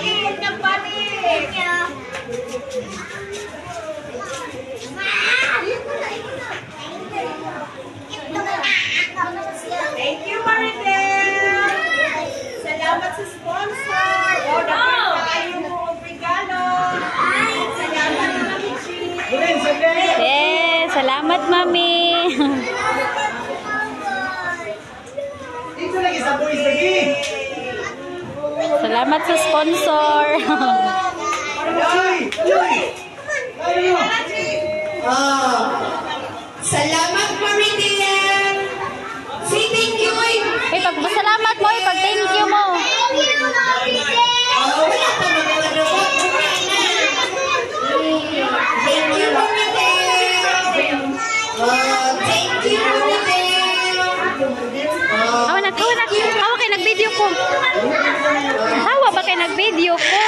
likod ng balik. Thank you, Maridel. Salamat sa sponsor. O, dapat tayo mo regalo. Salamat, Mami Chi. Salamat, Mami. Salamat sa sponsor. Salamat, Maridel. Say thank you. Ay, pagpasalamat mo, pag-thank you mo. Thank you, Maridel. Thank you, Maridel. Thank you, Maridel. Hawa kayo nag-video ko. Hawa ba kayo nag-video ko?